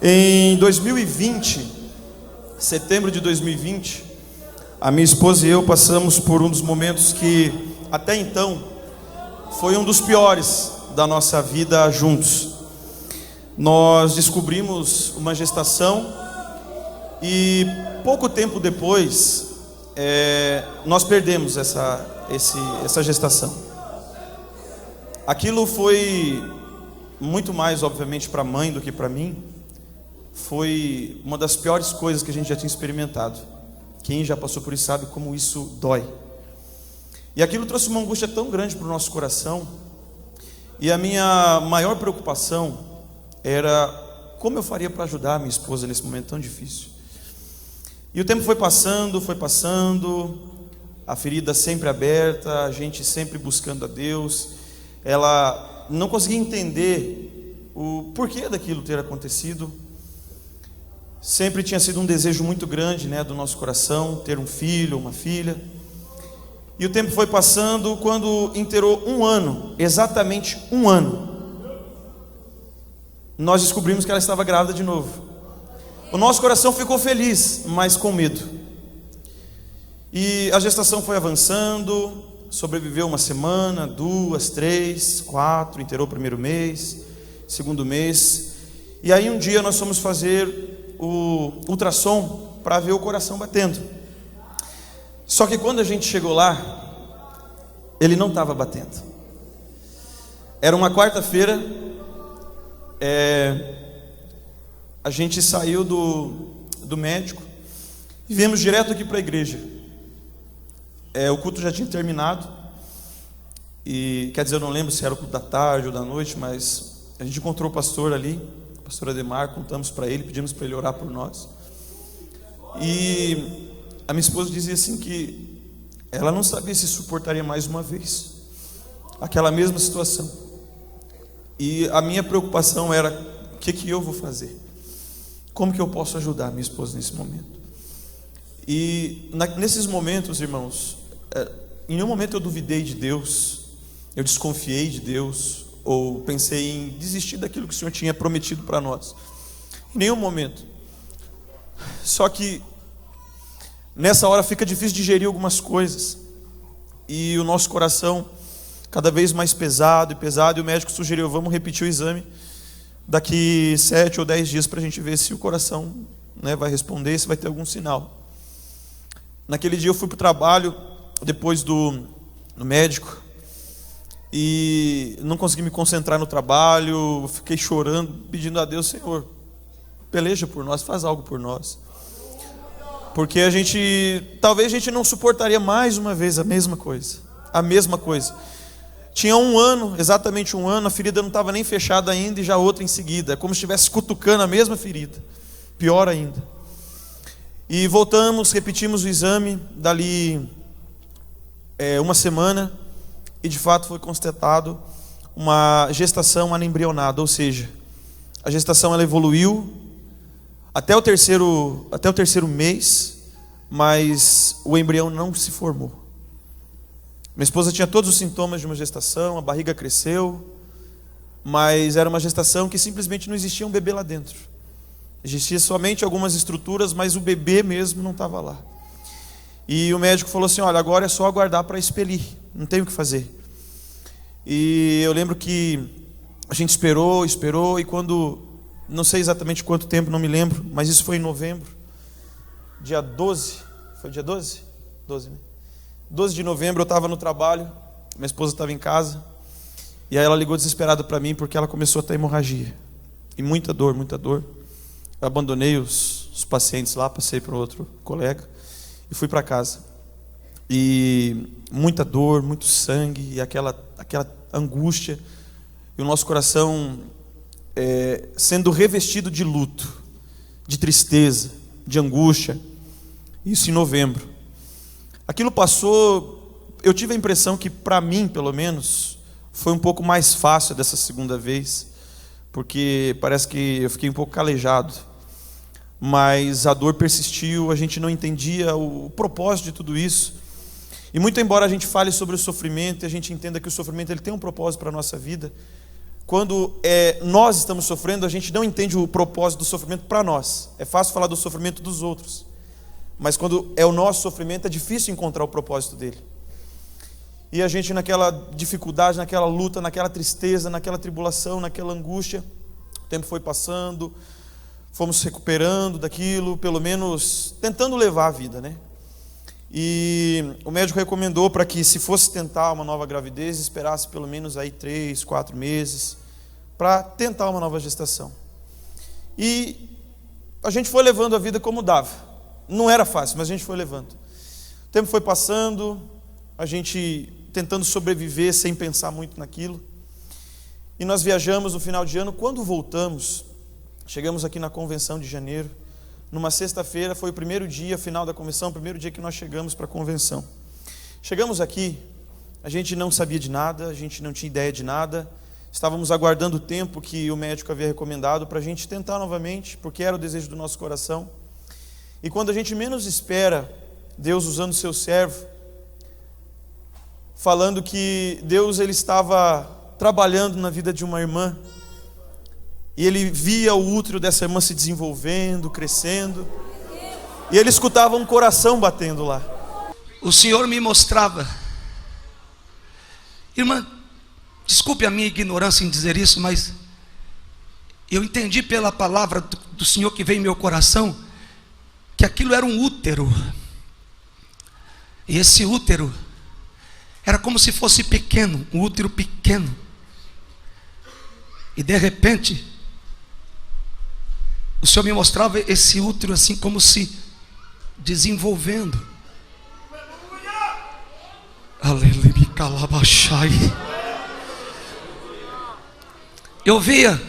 Em 2020, setembro de 2020, a minha esposa e eu passamos por um dos momentos que, até então, foi um dos piores da nossa vida juntos. Nós descobrimos uma gestação e pouco tempo depois, nós perdemos essa gestação. Aquilo foi muito mais, obviamente, para a mãe do que para mim. Foi uma das piores coisas que a gente já tinha experimentado. Quem já passou por isso sabe como isso dói. E aquilo trouxe uma angústia tão grande para o nosso coração. E a minha maior preocupação era como eu faria para ajudar a minha esposa nesse momento tão difícil. E o tempo foi passando, a ferida sempre aberta, a gente sempre buscando a Deus. Ela não conseguia entender o porquê daquilo ter acontecido. Sempre tinha sido um desejo muito grande, do nosso coração, ter um filho, uma filha. E o tempo foi passando, quando inteirou um ano, exatamente um ano, nós descobrimos que ela estava grávida de novo. O nosso coração ficou feliz, mas com medo. E a gestação foi avançando, sobreviveu uma semana, 2, 3, 4, inteirou o primeiro mês, segundo mês. E aí um dia nós fomos fazer o ultrassom para ver o coração batendo. Só que quando a gente chegou lá, ele não estava batendo. Era uma quarta-feira, a gente saiu do médico e viemos direto aqui para a igreja. O culto já tinha terminado, e quer dizer, eu não lembro se era o culto da tarde ou da noite, mas a gente encontrou o pastor ali, o pastor Ademar, contamos para ele, pedimos para ele orar por nós. E a minha esposa dizia assim que ela não sabia se suportaria mais uma vez aquela mesma situação. E a minha preocupação era: o que eu vou fazer? Como que eu posso ajudar a minha esposa nesse momento? E nesses momentos, irmãos, em nenhum momento eu duvidei de Deus, eu desconfiei de Deus, ou pensei em desistir daquilo que o Senhor tinha prometido para nós. Em nenhum momento. Só que nessa hora fica difícil digerir algumas coisas, e o nosso coração cada vez mais pesado, e o médico sugeriu: vamos repetir o exame daqui 7 ou 10 dias para a gente ver se o coração vai responder, se vai ter algum sinal. Naquele dia eu fui para o trabalho, depois do médico, e não consegui me concentrar no trabalho, fiquei chorando, pedindo a Deus: Senhor, peleja por nós, faz algo por nós. Porque talvez a gente não suportaria mais uma vez a mesma coisa. Tinha um ano, exatamente um ano, a ferida não estava nem fechada ainda e já outra em seguida. É como se estivesse cutucando a mesma ferida, pior ainda. E voltamos, repetimos o exame, dali uma semana, e de fato foi constatado uma gestação anembrionada, ou seja, a gestação ela evoluiu até o terceiro mês, mas o embrião não se formou. Minha esposa tinha todos os sintomas de uma gestação, a barriga cresceu, mas era uma gestação que simplesmente não existia um bebê lá dentro. Existia somente algumas estruturas, mas o bebê mesmo não estava lá. E o médico falou assim: olha, agora é só aguardar para expelir, não tem o que fazer. E eu lembro que a gente esperou, e quando, não sei exatamente quanto tempo, não me lembro, mas isso foi em novembro, dia 12, foi dia 12? 12, né? 12 de novembro eu estava no trabalho, minha esposa estava em casa, e aí ela ligou desesperada para mim, porque ela começou a ter hemorragia, e muita dor. Eu abandonei os pacientes lá, passei para outro colega, e fui para casa, e muita dor, muito sangue, e aquela angústia, e o nosso coração sendo revestido de luto, de tristeza, de angústia. Isso em novembro. Aquilo passou, eu tive a impressão que, para mim pelo menos, foi um pouco mais fácil dessa segunda vez, porque parece que eu fiquei um pouco calejado, mas a dor persistiu, a gente não entendia o propósito de tudo isso. E muito embora a gente fale sobre o sofrimento, e a gente entenda que o sofrimento ele tem um propósito para a nossa vida, quando nós estamos sofrendo, a gente não entende o propósito do sofrimento para nós. É fácil falar do sofrimento dos outros, mas quando é o nosso sofrimento, é difícil encontrar o propósito dele. E a gente naquela dificuldade, naquela luta, naquela tristeza, naquela tribulação, naquela angústia, o tempo foi passando, fomos recuperando daquilo, pelo menos tentando levar a vida, né? E o médico recomendou para que, se fosse tentar uma nova gravidez, esperasse pelo menos aí 3, 4 meses para tentar uma nova gestação. E a gente foi levando a vida como dava. Não era fácil, mas a gente foi levando. O tempo foi passando, a gente tentando sobreviver sem pensar muito naquilo. E nós viajamos no final de ano. Quando voltamos, chegamos aqui na convenção de janeiro. Numa sexta-feira, foi o primeiro dia, final da convenção, o primeiro dia que nós chegamos para a convenção. Chegamos aqui, a gente não sabia de nada, a gente não tinha ideia de nada. Estávamos aguardando o tempo que o médico havia recomendado para a gente tentar novamente, porque era o desejo do nosso coração. E quando a gente menos espera, Deus usando o seu servo, falando que Deus ele estava trabalhando na vida de uma irmã, e ele via o útero dessa irmã se desenvolvendo, crescendo, e ele escutava um coração batendo lá. O Senhor me mostrava, irmã, desculpe a minha ignorância em dizer isso, mas eu entendi pela palavra do Senhor que veio em meu coração, que aquilo era um útero, e esse útero era como se fosse pequeno, um útero pequeno, e de repente o Senhor me mostrava esse útero assim como se desenvolvendo. Aleluia. Eu via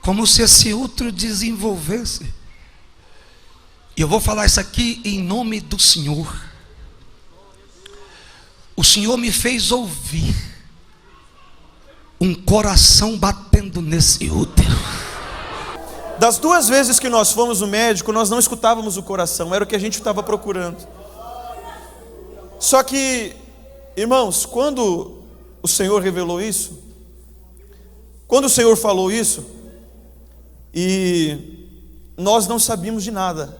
como se esse útero desenvolvesse. E eu vou falar isso aqui em nome do Senhor. O Senhor me fez ouvir um coração batendo nesse útero. Das 2 vezes que nós fomos no médico, nós não escutávamos o coração, era o que a gente estava procurando. Só que, irmãos, quando o Senhor revelou isso, quando o Senhor falou isso, e nós não sabíamos de nada,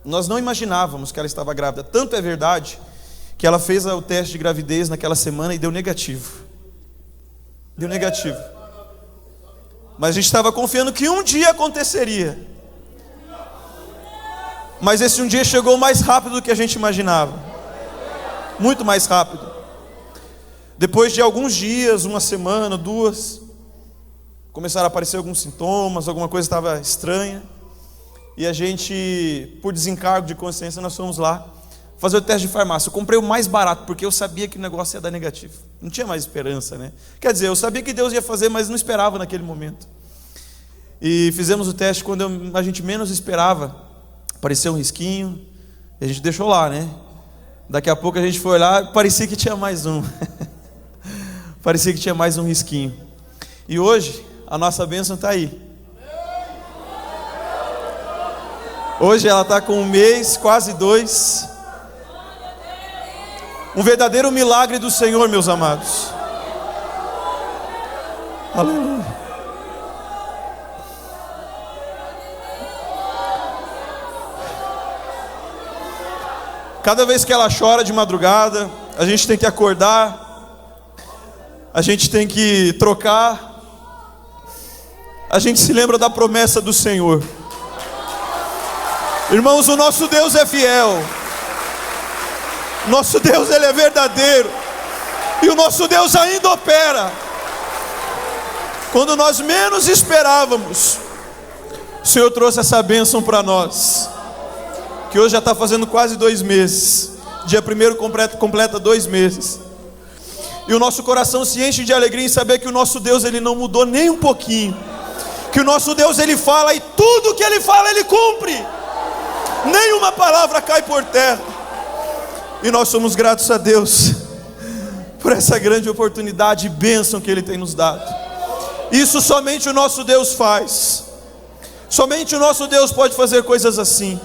nós não imaginávamos que ela estava grávida. Tanto é verdade que ela fez o teste de gravidez naquela semana e deu negativo. Deu negativo. Mas a gente estava confiando que um dia aconteceria. Mas esse um dia chegou mais rápido do que a gente imaginava. Muito mais rápido. Depois de alguns dias, uma semana, 2, começaram a aparecer alguns sintomas, alguma coisa estava estranha. E a gente, por desencargo de consciência, nós fomos lá fazer o teste de farmácia. Eu comprei o mais barato, porque eu sabia que o negócio ia dar negativo. Não tinha mais esperança, né? Quer dizer, eu sabia que Deus ia fazer, mas não esperava naquele momento. E fizemos o teste quando a gente menos esperava. Apareceu um risquinho, e a gente deixou lá, né? Daqui a pouco a gente foi olhar, parecia que tinha mais um. Parecia que tinha mais um risquinho. E hoje, a nossa bênção está aí. Hoje ela está com 1 mês, quase 2. Um verdadeiro milagre do Senhor, meus amados. Aleluia. Cada vez que ela chora de madrugada, a gente tem que acordar, a gente tem que trocar, a gente se lembra da promessa do Senhor. Irmãos, o nosso Deus é fiel. Nosso Deus, Ele é verdadeiro. E o nosso Deus ainda opera. Quando nós menos esperávamos, o Senhor trouxe essa bênção para nós, que hoje já está fazendo quase 2 meses. Dia 1º completa 2 meses. E o nosso coração se enche de alegria em saber que o nosso Deus, Ele não mudou nem um pouquinho. Que o nosso Deus, Ele fala, e tudo que Ele fala, Ele cumpre. Nenhuma palavra cai por terra. E nós somos gratos a Deus por essa grande oportunidade e bênção que Ele tem nos dado. Isso somente o nosso Deus faz. Somente o nosso Deus pode fazer coisas assim.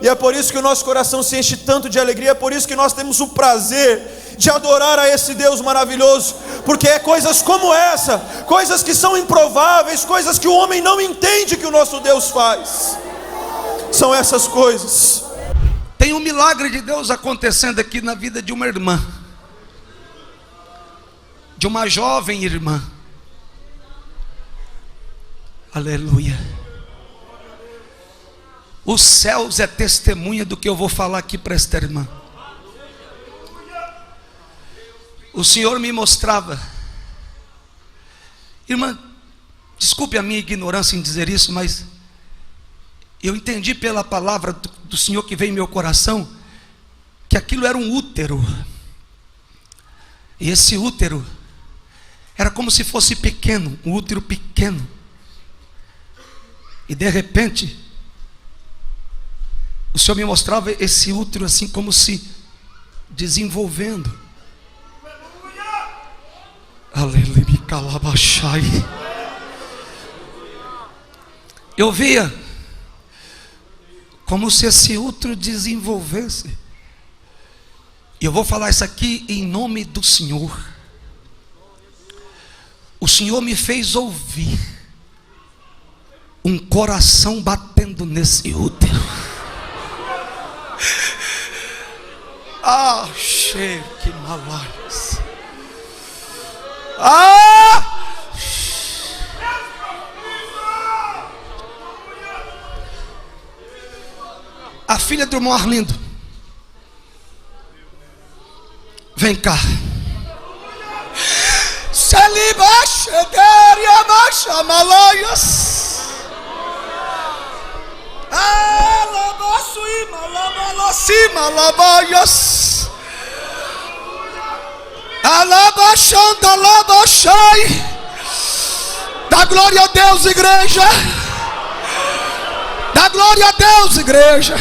E é por isso que o nosso coração se enche tanto de alegria. É por isso que nós temos o prazer de adorar a esse Deus maravilhoso, porque é coisas como essa, coisas que são improváveis, coisas que o homem não entende que o nosso Deus faz. São essas coisas. Tem um milagre de Deus acontecendo aqui na vida de uma irmã, de uma jovem irmã. Aleluia. Os céus é testemunha do que eu vou falar aqui para esta irmã. O Senhor me mostrava, irmã, desculpe a minha ignorância em dizer isso, mas eu entendi pela palavra do Senhor que veio em meu coração, que aquilo era um útero, e esse útero era como se fosse pequeno, um útero pequeno, e de repente o Senhor me mostrava esse útero assim como se desenvolvendo. Aleluia. Eu via como se esse útero desenvolvesse. E eu vou falar isso aqui em nome do Senhor. O Senhor me fez ouvir um coração batendo nesse útero. Ah, cheio que malaias. Ah! A filha do irmão Arlindo, vem cá. Dá glória a Deus, igreja. Dá glória a Deus, igreja.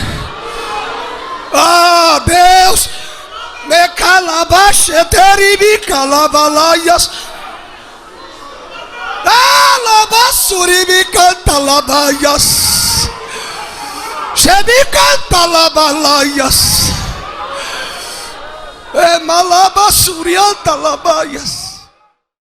Ah, Deus. Me calabaxe teribi calabalaias. Alabasuribi canta labaias. Chebi canta labalaias. E malabasurianta labaias.